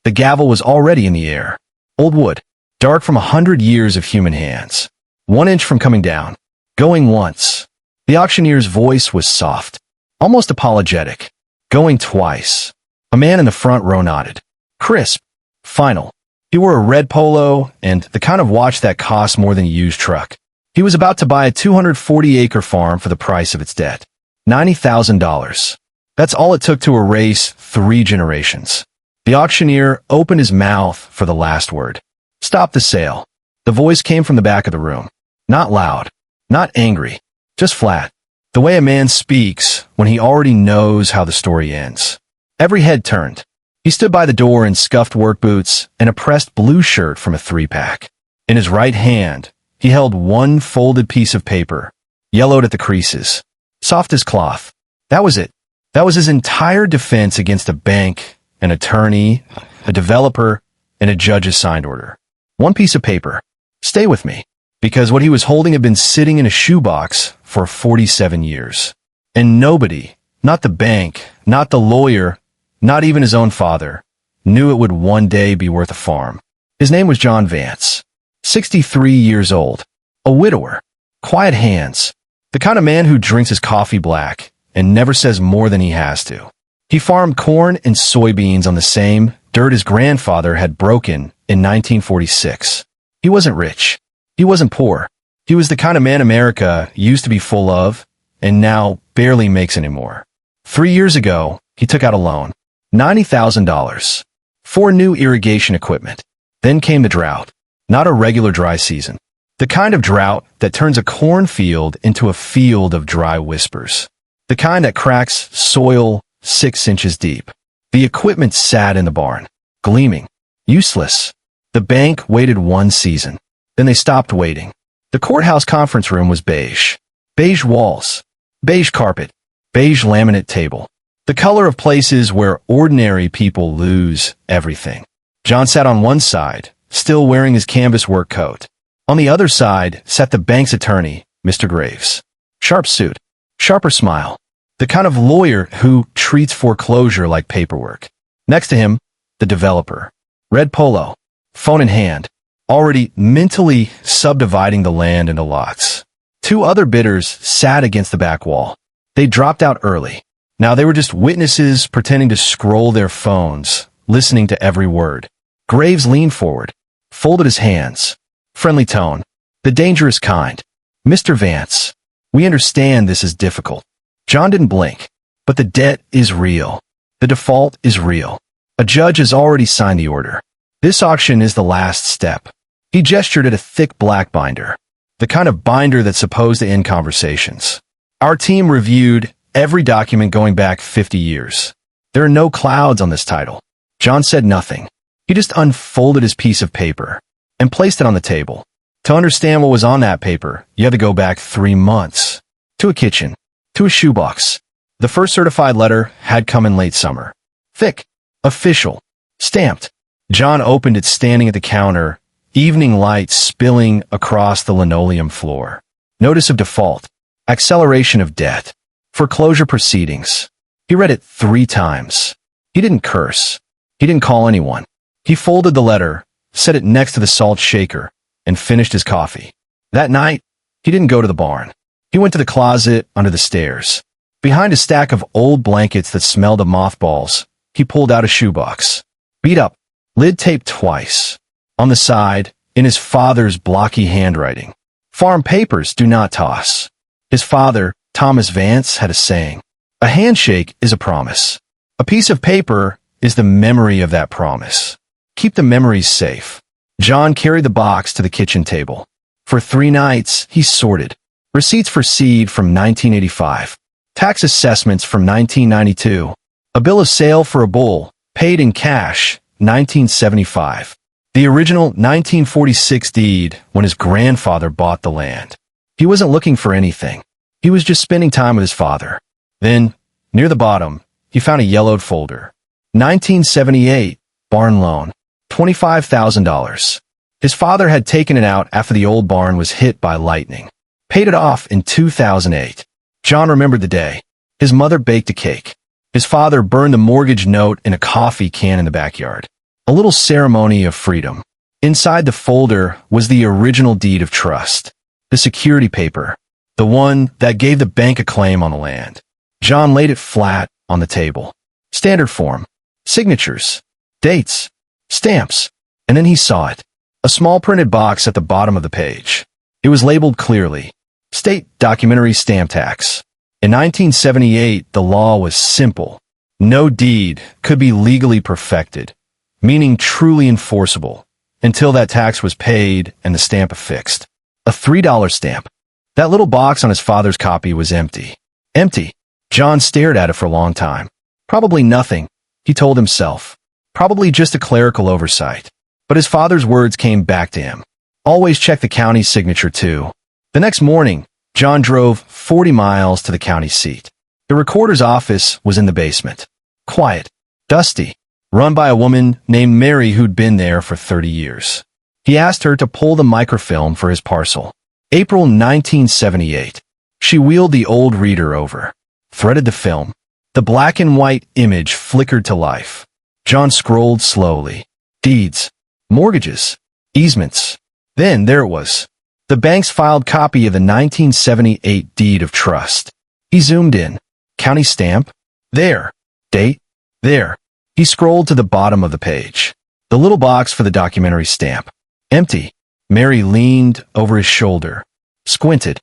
The gavel was already in the air. Old wood, dark from 100 years of human hands. 1 inch from coming down. Going once. The auctioneer's voice was soft, almost apologetic. Going twice. A man in the front row nodded. Crisp. Final. He wore a red polo and the kind of watch that costs more than a used truck. He was about to buy a 240-acre farm for the price of its debt. $90,000. That's all it took to erase 3 generations. The auctioneer opened his mouth for the last word. Stop the sale. The voice came from the back of the room. Not loud. Not angry. Just flat. The way a man speaks when he already knows how the story ends. Every head turned. He stood by the door in scuffed work boots and a pressed blue shirt from a 3-pack. In his right hand, he held 1 folded piece of paper, yellowed at the creases, soft as cloth. That was it. That was his entire defense against a bank, an attorney, a developer, and a judge's signed order. 1 piece of paper. Stay with me. Because what he was holding had been sitting in a shoebox for 47 years. And nobody, not the bank, not the lawyer, not even his own father, knew it would one day be worth a farm. His name was John Vance. 63 years old. A widower. Quiet hands. The kind of man who drinks his coffee black and never says more than he has to. He farmed corn and soybeans on the same dirt his grandfather had broken in 1946. He wasn't rich. He wasn't poor. He was the kind of man America used to be full of and now barely makes anymore. 3 years ago, he took out a loan. $90,000. For new irrigation equipment. Then came the drought. Not a regular dry season. The kind of drought that turns a cornfield into a field of dry whispers. The kind that cracks soil 6 inches deep. The equipment sat in the barn, gleaming, useless. The bank waited 1 season. Then they stopped waiting. The courthouse conference room was beige. Beige walls. Beige carpet. Beige laminate table. The color of places where ordinary people lose everything. John sat on one side, still wearing his canvas work coat. On the other side sat the bank's attorney, Mr. Graves. Sharp suit. Sharper smile. The kind of lawyer who treats foreclosure like paperwork. Next to him, the developer. Red polo. Phone in hand. Already mentally subdividing the land into lots. 2 other bidders sat against the back wall. They dropped out early. Now they were just witnesses pretending to scroll their phones, listening to every word. Graves leaned forward, folded his hands. Friendly tone. The dangerous kind. Mr. Vance, we understand this is difficult. John didn't blink. But the debt is real. The default is real. A judge has already signed the order. This auction is the last step. He gestured at a thick black binder. The kind of binder that's supposed to end conversations. Our team reviewed every document going back 50 years. There are no clouds on this title. John said nothing. He just unfolded his piece of paper and placed it on the table. To understand what was on that paper, you had to go back 3 months. To a kitchen. To a shoebox. The first certified letter had come in late summer. Thick. Official. Stamped. John opened it standing at the counter, evening light spilling across the linoleum floor. Notice of default. Acceleration of debt. Foreclosure proceedings. He read it 3 times. He didn't curse. He didn't call anyone. He folded the letter, set it next to the salt shaker, and finished his coffee. That night, he didn't go to the barn. He went to the closet under the stairs. Behind a stack of old blankets that smelled of mothballs, he pulled out a shoebox. Beat up. Lid taped twice. On the side, in his father's blocky handwriting. Farm papers do not toss. His father, Thomas Vance, had a saying. A handshake is a promise. A piece of paper is the memory of that promise. Keep the memories safe. John carried the box to the kitchen table. For 3 nights, he sorted. Receipts for seed from 1985. Tax assessments from 1992. A bill of sale for a bull, paid in cash, 1975. The original 1946 deed when his grandfather bought the land. He wasn't looking for anything. He was just spending time with his father. Then, near the bottom, he found a yellowed folder. 1978, barn loan, $25,000. His father had taken it out after the old barn was hit by lightning. Paid it off in 2008. John remembered the day. His mother baked a cake. His father burned the mortgage note in a coffee can in the backyard. A little ceremony of freedom. Inside the folder was the original deed of trust. The security paper. The one that gave the bank a claim on the land. John laid it flat on the table. Standard form. Signatures. Dates. Stamps. And then he saw it. A small printed box at the bottom of the page. It was labeled clearly. State Documentary Stamp Tax. In 1978, the law was simple. No deed could be legally perfected, meaning truly enforceable, until that tax was paid and the stamp affixed. A $3 stamp. That little box on his father's copy was empty. Empty. John stared at it for a long time. Probably nothing, he told himself. Probably just a clerical oversight. But his father's words came back to him. Always check the county's signature too. The next morning, John drove 40 miles to the county seat. The recorder's office was in the basement. Quiet. Dusty. Run by a woman named Mary who'd been there for 30 years. He asked her to pull the microfilm for his parcel. April 1978. She wheeled the old reader over. Threaded the film. The black and white image flickered to life. John scrolled slowly. Deeds. Mortgages. Easements. Then there it was. The bank's filed copy of the 1978 deed of trust. He zoomed in. County stamp? There. Date? There. He scrolled to the bottom of the page. The little box for the documentary stamp. Empty. Mary leaned over his shoulder. Squinted.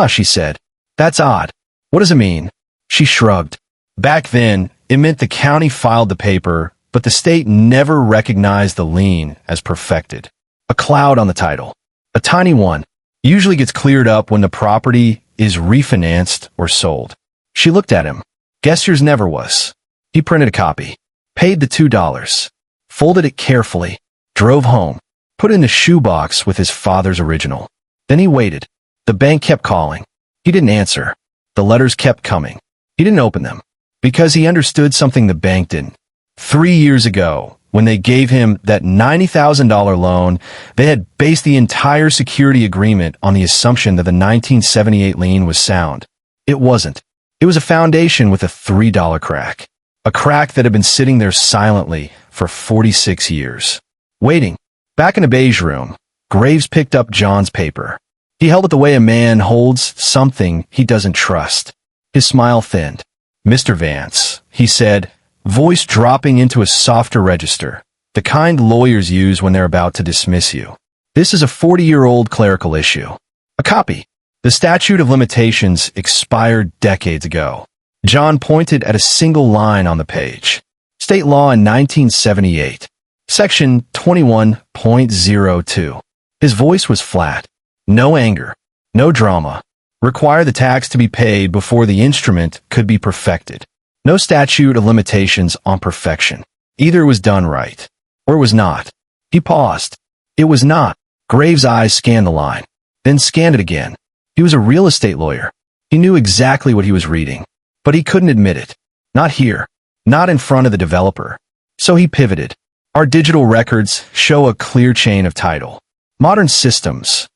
She said. That's odd. What does it mean? She shrugged. Back then, it meant the county filed the paper, but the state never recognized the lien as perfected. A cloud on the title. A tiny one. Usually gets cleared up when the property is refinanced or sold. She looked at him. Guess yours never was. He printed a copy. Paid the $2. Folded it carefully. Drove home. Put it in a shoebox with his father's original. Then he waited. The bank kept calling. He didn't answer. The letters kept coming. He didn't open them. Because he understood something the bank didn't. 3 years ago, when they gave him that $90,000 loan, they had based the entire security agreement on the assumption that the 1978 lien was sound. It wasn't. It was a foundation with a $3 crack. A crack that had been sitting there silently for 46 years. Waiting. Back in a beige room, Graves picked up John's paper. He held it the way a man holds something he doesn't trust. His smile thinned. Mr. Vance, he said, voice dropping into a softer register, the kind lawyers use when they're about to dismiss you. This is a 40-year-old clerical issue. A copy. The statute of limitations expired decades ago. John pointed at a single line on the page. State law in 1978. Section 21.02. His voice was flat. No anger. No drama. Require the tax to be paid before the instrument could be perfected. No statute of limitations on perfection. Either it was done right, or it was not. He paused. It was not. Graves' eyes scanned the line, then scanned it again. He was a real estate lawyer. He knew exactly what he was reading, but he couldn't admit it. Not here. Not in front of the developer. So he pivoted. Our digital records show a clear chain of title. Modern systems.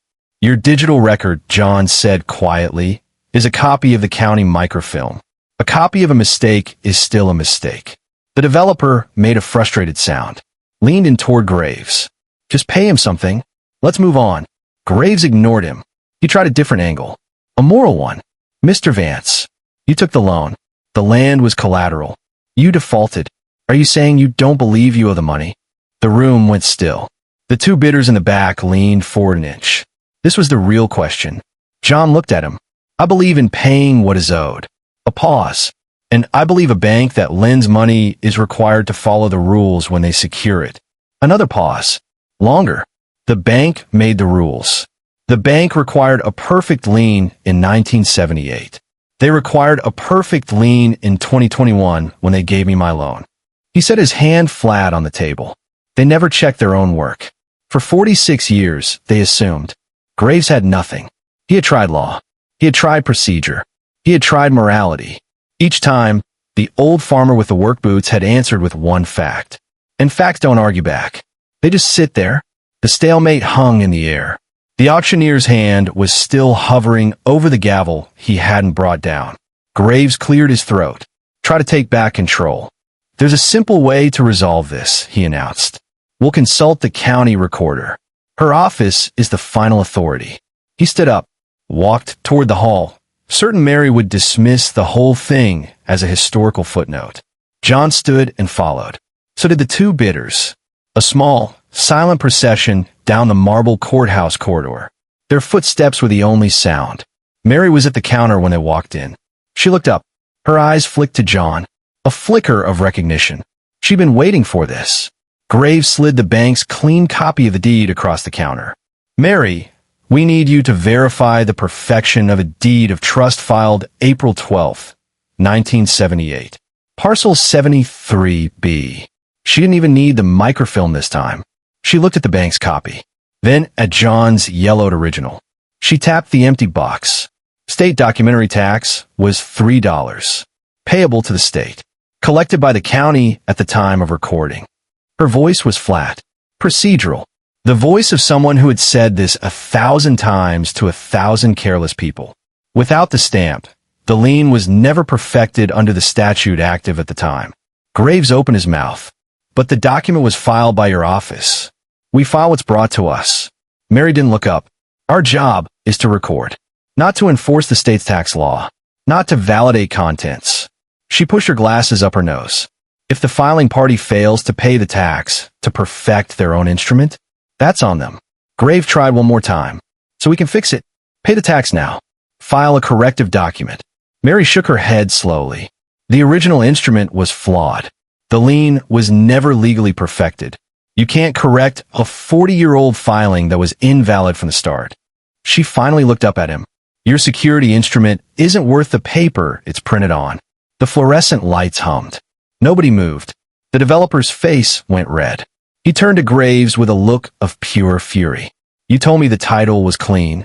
Your digital record, John said quietly, is a copy of the county microfilm. A copy of a mistake is still a mistake. The developer made a frustrated sound, leaned in toward Graves. Just pay him something. Let's move on. Graves ignored him. He tried a different angle. A moral one. Mr. Vance, you took the loan. The land was collateral. You defaulted. Are you saying you don't believe you owe the money? The room went still. The two bidders in the back leaned forward an inch. This was the real question. John looked at him. I believe in paying what is owed. A pause. And I believe a bank that lends money is required to follow the rules when they secure it. Another pause. Longer. The bank made the rules. The bank required a perfect lien in 1978. They required a perfect lien in 2021 when they gave me my loan. He set his hand flat on the table. They never checked their own work. For 46 years, they assumed. Graves had nothing. He had tried law. He had tried procedure. He had tried morality. Each time, the old farmer with the work boots had answered with one fact. And facts don't argue back. They just sit there. The stalemate hung in the air. The auctioneer's hand was still hovering over the gavel he hadn't brought down. Graves cleared his throat. Try to take back control. There's a simple way to resolve this, he announced. We'll consult the county recorder. Her office is the final authority. He stood up, walked toward the hall, certain Mary would dismiss the whole thing as a historical footnote. John stood and followed. So did the two bidders. A small, silent procession down the marble courthouse corridor. Their footsteps were the only sound. Mary was at the counter when they walked in. She looked up. Her eyes flicked to John. A flicker of recognition. She'd been waiting for this. Graves slid the bank's clean copy of the deed across the counter. Mary, we need you to verify the perfection of a deed of trust filed April 12th, 1978. Parcel 73B. She didn't even need the microfilm this time. She looked at the bank's copy, then at John's yellowed original. She tapped the empty box. State documentary tax was $3, payable to the state, collected by the county at the time of recording. Her voice was flat, procedural, the voice of someone who had said this 1,000 times to 1,000 careless people. Without the stamp, the lien was never perfected under the statute active at the time. Graves opened his mouth. But the document was filed by your office. We file what's brought to us. Mary didn't look up. Our job is to record, not to enforce the state's tax law, not to validate contents. She pushed her glasses up her nose. If the filing party fails to pay the tax to perfect their own instrument, that's on them. Grave tried one more time. So we can fix it. Pay the tax now. File a corrective document. Mary shook her head slowly. The original instrument was flawed. The lien was never legally perfected. You can't correct a 40-year-old filing that was invalid from the start. She finally looked up at him. Your security instrument isn't worth the paper it's printed on. The fluorescent lights hummed. Nobody moved. The developer's face went red. He turned to Graves with a look of pure fury. You told me the title was clean.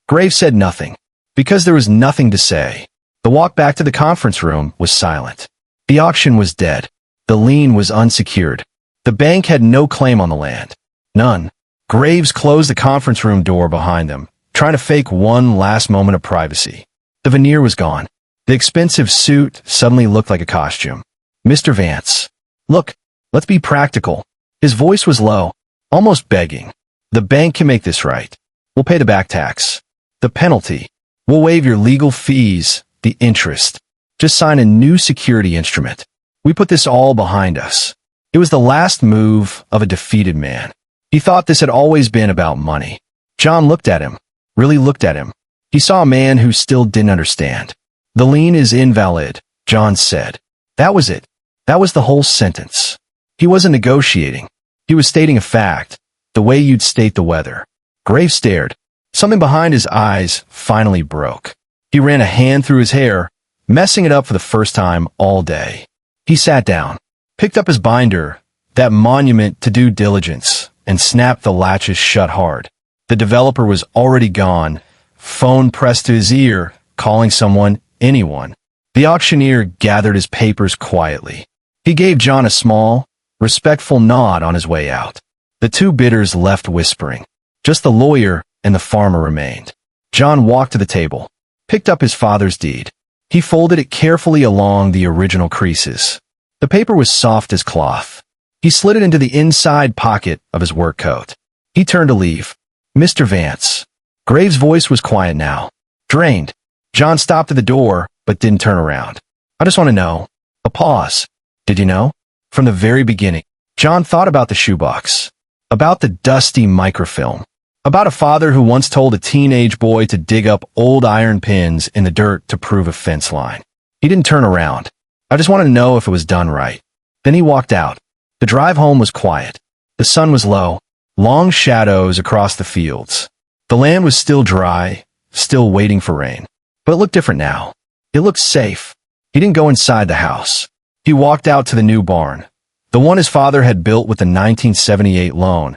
Graves said nothing, because there was nothing to say. The walk back to the conference room was silent. The auction was dead. The lien was unsecured. The bank had no claim on the land. None. Graves closed the conference room door behind them, trying to fake one last moment of privacy. The veneer was gone. The expensive suit suddenly looked like a costume. Mr. Vance. Look, let's be practical. His voice was low, almost begging. The bank can make this right. We'll pay the back tax. The penalty. We'll waive your legal fees, the interest. Just sign a new security instrument. We put this all behind us. It was the last move of a defeated man. He thought this had always been about money. John looked at him, really looked at him. He saw a man who still didn't understand. The lien is invalid, John said. That was it. That was the whole sentence. He wasn't negotiating. He was stating a fact, the way you'd state the weather. Graves stared. Something behind his eyes finally broke. He ran a hand through his hair, messing it up for the first time all day. He sat down, picked up his binder, that monument to due diligence, and snapped the latches shut hard. The developer was already gone, phone pressed to his ear, calling someone, anyone. The auctioneer gathered his papers quietly. He gave John a small, respectful nod on his way out. The two bidders left whispering. Just the lawyer and the farmer remained. John walked to the table, picked up his father's deed. He folded it carefully along the original creases. The paper was soft as cloth. He slid it into the inside pocket of his work coat. He turned to leave. Mr. Vance. Graves' voice was quiet now. Drained. John stopped at the door, but didn't turn around. I just want to know. A pause. Did you know? From the very beginning. John thought about the shoebox. About the dusty microfilm. About a father who once told a teenage boy to dig up old iron pins in the dirt to prove a fence line. He didn't turn around. I just wanted to know if it was done right. Then he walked out. The drive home was quiet. The sun was low, long shadows across the fields. The land was still dry, still waiting for rain. But it looked different now. It looked safe. He didn't go inside the house. He walked out to the new barn, the one his father had built with the 1978 loan,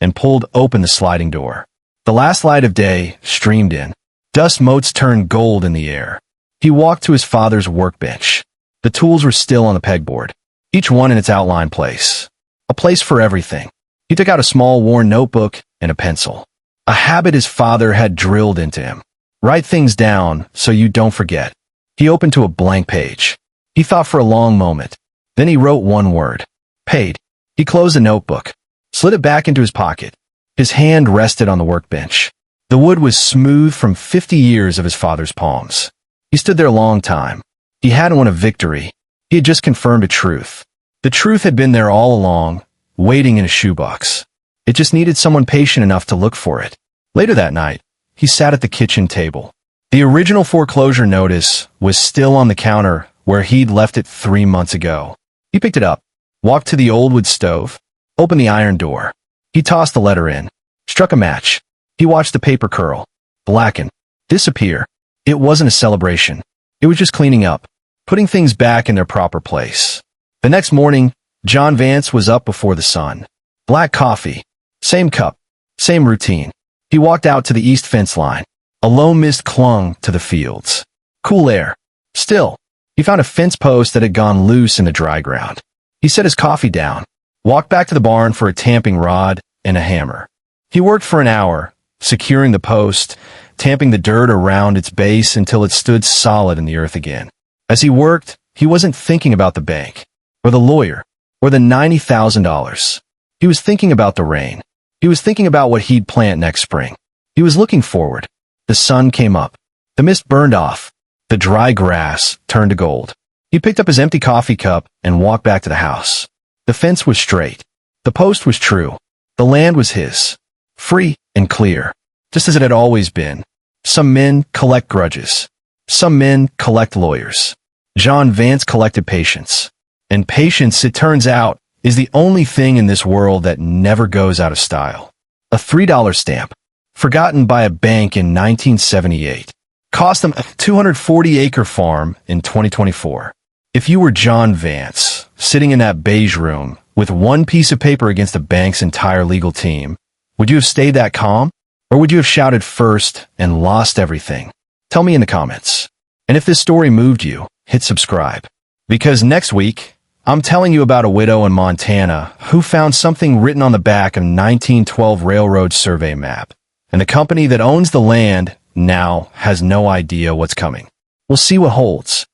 and pulled open the sliding door. The last light of day streamed in. Dust motes turned gold in the air. He walked to his father's workbench. The tools were still on the pegboard, each one in its outlined place. A place for everything. He took out a small worn notebook and a pencil. A habit his father had drilled into him. Write things down so you don't forget. He opened to a blank page. He thought for a long moment. Then he wrote one word. Paid. He closed the notebook. slid it back into his pocket. His hand rested on the workbench. The wood was smooth from 50 years of his father's palms. He stood there a long time. He hadn't won a victory. He had just confirmed a truth. The truth had been there all along, waiting in a shoebox. It just needed someone patient enough to look for it. Later that night, he sat at the kitchen table. The original foreclosure notice was still on the counter where he'd left it 3 months ago. He picked it up, walked to the old wood stove, opened the iron door. He tossed the letter in, struck a match. He watched the paper curl, blacken, disappear. It wasn't a celebration. It was just cleaning up, putting things back in their proper place. The next morning, John Vance was up before the sun. Black coffee, same cup, same routine. He walked out to the east fence line. A low mist clung to the fields. Cool air. Still, he found a fence post that had gone loose in the dry ground. He set his coffee down, walked back to the barn for a tamping rod and a hammer. He worked for an hour, securing the post, tamping the dirt around its base until it stood solid in the earth again. As he worked, he wasn't thinking about the bank, or the lawyer, or the $90,000. He was thinking about the rain. He was thinking about what he'd plant next spring. He was looking forward. The sun came up. The mist burned off. The dry grass turned to gold. He picked up his empty coffee cup and walked back to the house. The fence was straight. The post was true. The land was his. Free and clear. Just as it had always been. Some men collect grudges. Some men collect lawyers. John Vance collected patience. And patience, it turns out, is the only thing in this world that never goes out of style. A $3 stamp, forgotten by a bank in 1978, cost them a 240-acre farm in 2024. If you were John Vance, sitting in that beige room with one piece of paper against the bank's entire legal team, would you have stayed that calm? Or would you have shouted first and lost everything? Tell me in the comments. And if this story moved you, hit subscribe. Because next week, I'm telling you about a widow in Montana who found something written on the back of a 1912 railroad survey map. And the company that owns the land now has no idea what's coming. We'll see what holds.